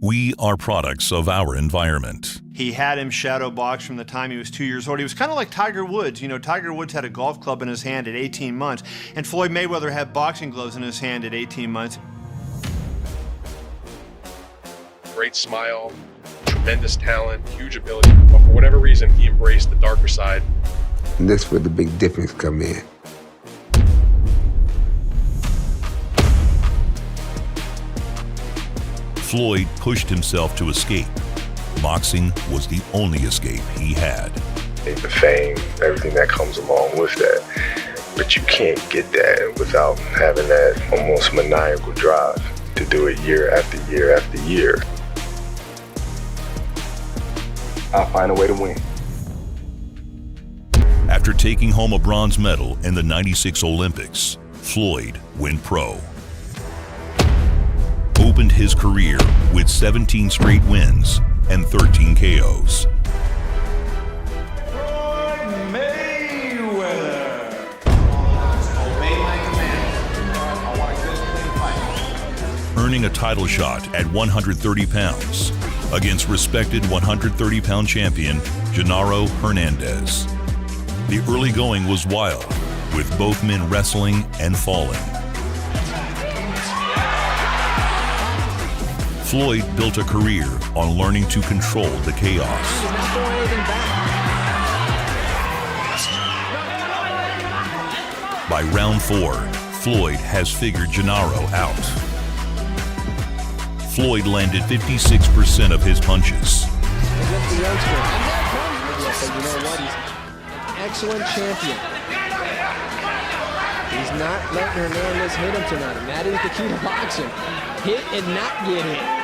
We are products of our environment. He had him shadow box from the time he was 2 years old. He was kind of like Tiger Woods. You know, Tiger Woods had a golf club in his hand at 18 months, and Floyd Mayweather had boxing gloves in his hand at 18 months. Great smile, tremendous talent, huge ability, but for whatever reason, he embraced the darker side. And that's where the big difference come in. Floyd pushed himself to escape. Boxing was the only escape he had. The fame, everything that comes along with that. But you can't get that without having that almost maniacal drive to do it year after year after year. I'll find a way to win. After taking home a bronze medal in the '96 Olympics, Floyd went pro. Opened his career with 17 straight wins and 13 KOs. Earning a title shot at 130 pounds against respected 130-pound champion Genaro Hernandez. The early going was wild, with both men wrestling and falling. Floyd built a career on learning to control the chaos. By round 4, Floyd has figured Genaro out. Floyd landed 56% of his punches. Excellent champion. He's not letting Hernandez hit him tonight, and that is the key to boxing. Hit and not get hit.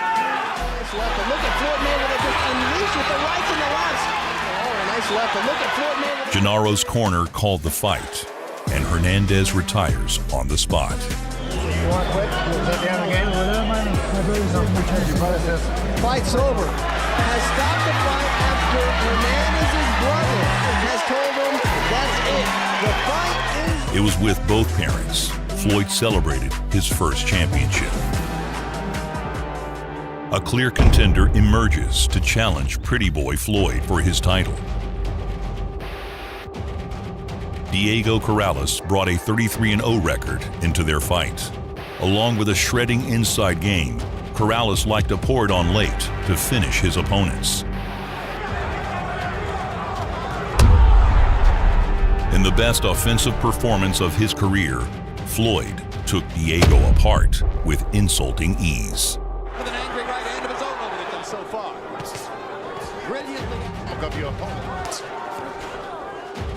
Left, but look at Floyd Mayweather just unleash with the rights and the lefts. Oh, a nice left, but look at Floyd Mayweather. Genaro's corner called the fight, and Hernandez retires on the spot. You want to quit? Is that the end of the game? Fight's over. Has stopped the fight after Hernandez's brother has told him that's it. The fight is... It was with both parents. Floyd celebrated his first championship. A clear contender emerges to challenge Pretty Boy Floyd for his title. Diego Corrales brought a 33-0 record into their fight. Along with a shredding inside game, Corrales liked to pour it on late to finish his opponents. In the best offensive performance of his career, Floyd took Diego apart with insulting ease. With an angry right hand of his own over with them so far. Brilliantly of your opponent.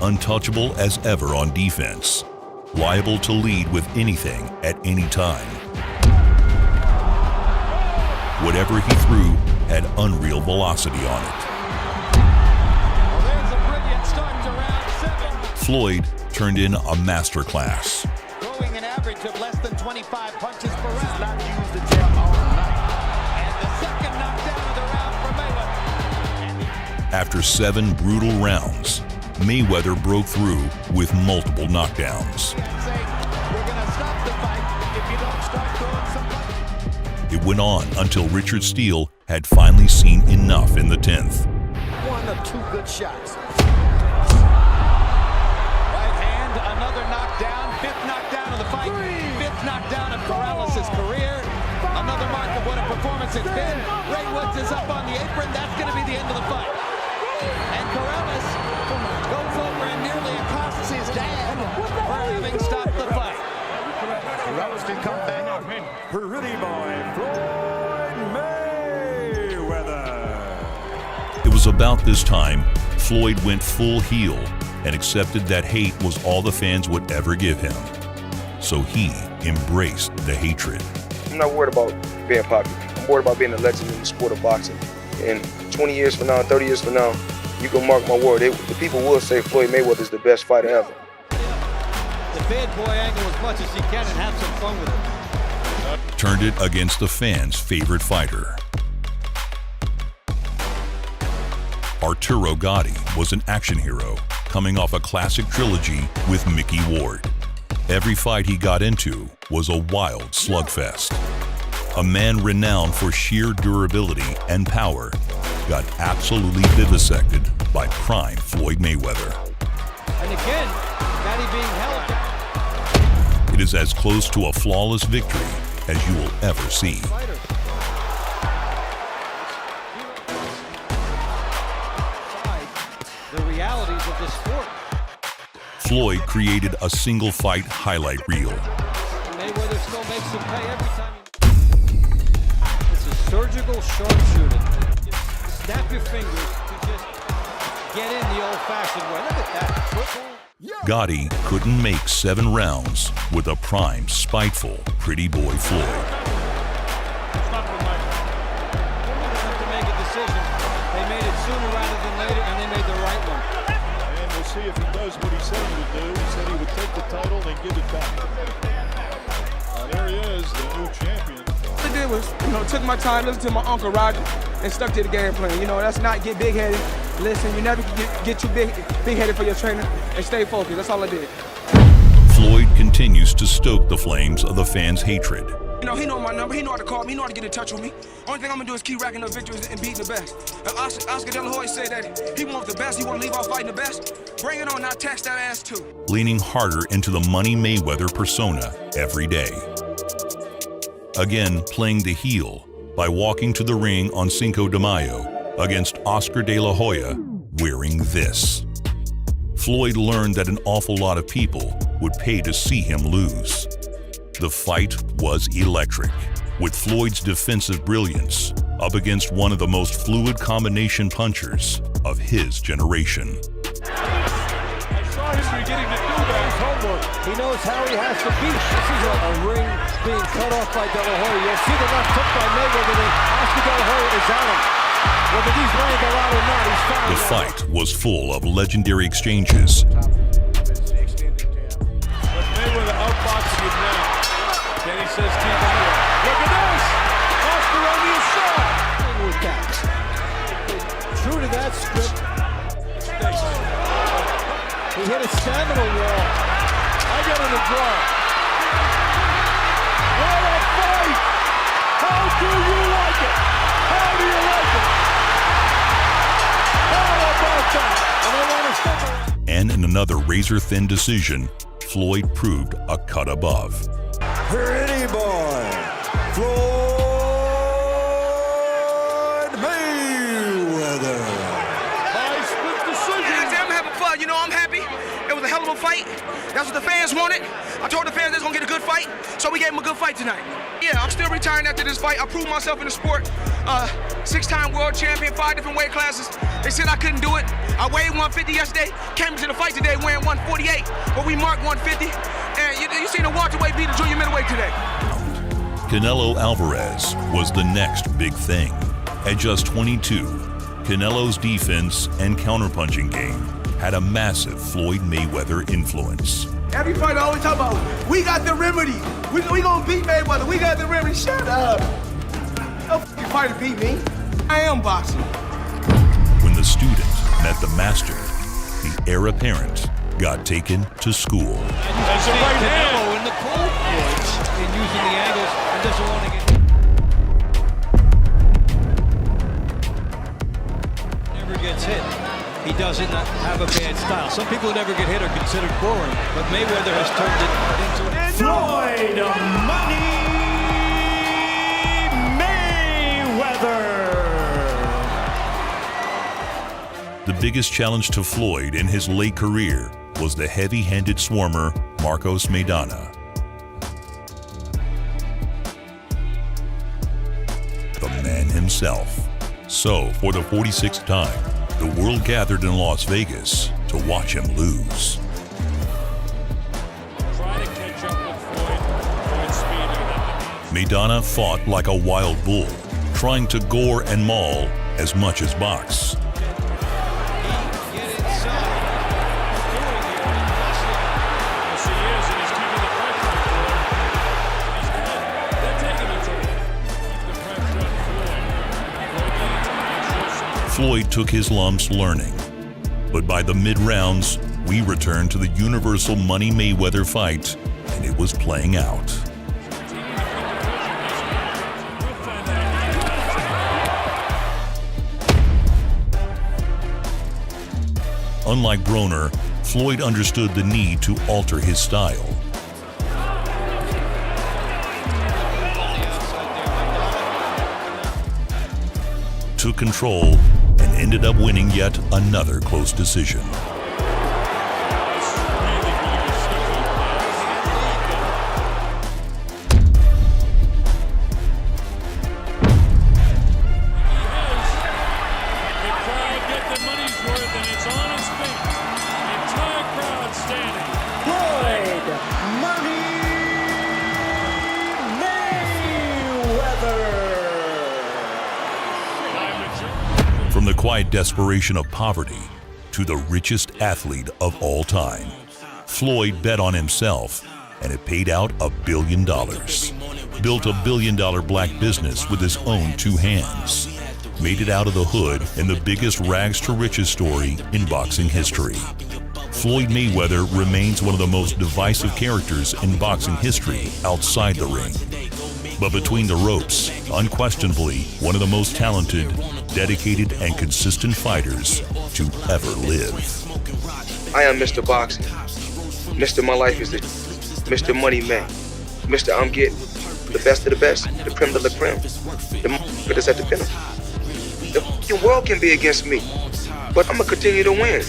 Untouchable as ever on defense, liable to lead with anything at any time. Whatever he threw had unreal velocity on it. Well, there's a brilliant start to round 7. Floyd turned in a masterclass. Going an average of less than 25 punches per round. Not used the jab all night. And the second knockdown of the round for Mayweather. After 7 brutal rounds, Mayweather broke through with multiple knockdowns. We're going to stop the fight if you don't start throwing some punches. It went on until Richard Steele had finally seen enough in the 10th. One of 2 good shots. Right hand, another knockdown, 5th knockdown of the fight, 5th knockdown of Corrales' career. Another mark of what a performance it's been. Ray Woods is up on the apron. That's going to be the end of the fight. And Corrales goes over and nearly accosts his dad for having stopped the fight. Corrales can come back. Pretty boy Floyd Mayweather. It was about this time Floyd went full heel and accepted that hate was all the fans would ever give him. So he embraced the hatred. I'm not worried about being popular. I'm worried about being a legend in the sport of boxing. And 20 years from now, 30 years from now, you can mark my word, the people will say Floyd Mayweather is the best fighter ever. The bad boy angle as much as you can and have some fun with it. Turned it against the fans' favorite fighter. Arturo Gatti was an action hero coming off a classic trilogy with Mickey Ward. Every fight he got into was a wild slugfest. a man renowned for sheer durability and power, got absolutely vivisected by prime Floyd Mayweather. And again, Matty being held down. It is as close to a flawless victory as you will ever see. The realities of this sport. Floyd created a single fight highlight reel. Mayweather still makes him pay every time. It's a surgical sharpshooting. Just snap your fingers to just get in the old-fashioned way. Look at that. Gotti couldn't make 7 rounds with a prime, spiteful, pretty boy Floyd. They have to make a decision. They made it sooner rather than later, and they made the right one. And we'll see if he does what he said he would do. He said he would take the title and give it back. There he is, the new champion. What I did was, took my time, listened to my Uncle Roger, and stuck to the game plan. That's not get big-headed. Listen, you never get too big-headed for your trainer, and stay focused. That's all I did. Floyd continues to stoke the flames of the fans' hatred. He know my number. He know how to call me. He know how to get in touch with me. Only thing I'm gonna do is keep racking up victories and beating the best. Oscar De La Hoya said that he wants the best. He want to leave off fighting the best. Bring it on. I'll tax that ass too. Leaning harder into the Money Mayweather persona every day. Again, playing the heel by walking to the ring on Cinco de Mayo against Oscar De La Hoya wearing this. Floyd learned that an awful lot of people would pay to see him lose. The fight was electric, with Floyd's defensive brilliance up against one of the most fluid combination punchers of his generation. I saw him beginning to do that homework. He knows how he has to beat. This is a ring being cut off by De La Hoya. You'll see the left hook by Mayweather, and Oscar De La Hoya is on him. Whether he's laying the lot or not, he's found. The fight was full of legendary exchanges. But Mayweather outboxing him now. Then he says, keep it here. Look at this! Oscar on the assault! With that. True to that script. He hit a stamina wall. I get in the draw. What a fight! How do you like it? How do you like it? How about that? And they want to stick around. And in another razor-thin decision, Floyd proved a cut above. Pretty boy, Floyd Mayweather. High split decision. I'm having fun. I'm happy. It was a hell of a fight. That's what the fans wanted. I told the fans they're going to get a good fight, so we gave them a good fight tonight. Yeah, I'm still retiring after this fight. I proved myself in the sport. 6-time world champion, 5 different weight classes. They said I couldn't do it. I weighed 150 yesterday. Came into the fight today weighing 148, but we marked 150. And you seen the welterweight beat the junior middleweight today. Canelo Alvarez was the next big thing. At just 22, Canelo's defense and counterpunching game had a massive Floyd Mayweather influence. Every fighter always talk about, we got the remedy. We gonna beat Mayweather. We got the remedy. Shut up. No f***ing fighter beat me. I am boxing. When the student met the master, the heir apparent got taken to school. That's a right hand. In the cold points in using the angles and doesn't want to get never gets hit. He doesn't have a bad style. Some people who never get hit are considered boring, but Mayweather has turned it into a Floyd Money Mayweather. The biggest challenge to Floyd in his late career was the heavy-handed swarmer Marcos Maidana. The man himself. So, for the 46th time, the world gathered in Las Vegas to watch him lose. Try to catch up with Floyd. Floyd's speed. Maidana fought like a wild bull, trying to gore and maul as much as box. Floyd took his lumps learning, but by the mid-rounds, we returned to the universal Money Mayweather fight, and it was playing out. unlike Broner, Floyd understood the need to alter his style. Took control and ended up winning yet another close decision. From the quiet desperation of poverty to the richest athlete of all time, Floyd bet on himself, and it paid out $1 billion. Built a $1 billion black business with his own two hands. Made it out of the hood in the biggest rags to riches story in boxing history. Floyd Mayweather remains one of the most divisive characters in boxing history outside the ring. But between the ropes, unquestionably one of the most talented, dedicated, and consistent fighters to ever live. I am Mr. Boxing. Mr. My life is the Mr. Money Man. Mr. I'm getting the best of the best, the creme de la creme. The that's at the pinnacle. The world can be against me, but I'm gonna continue to win.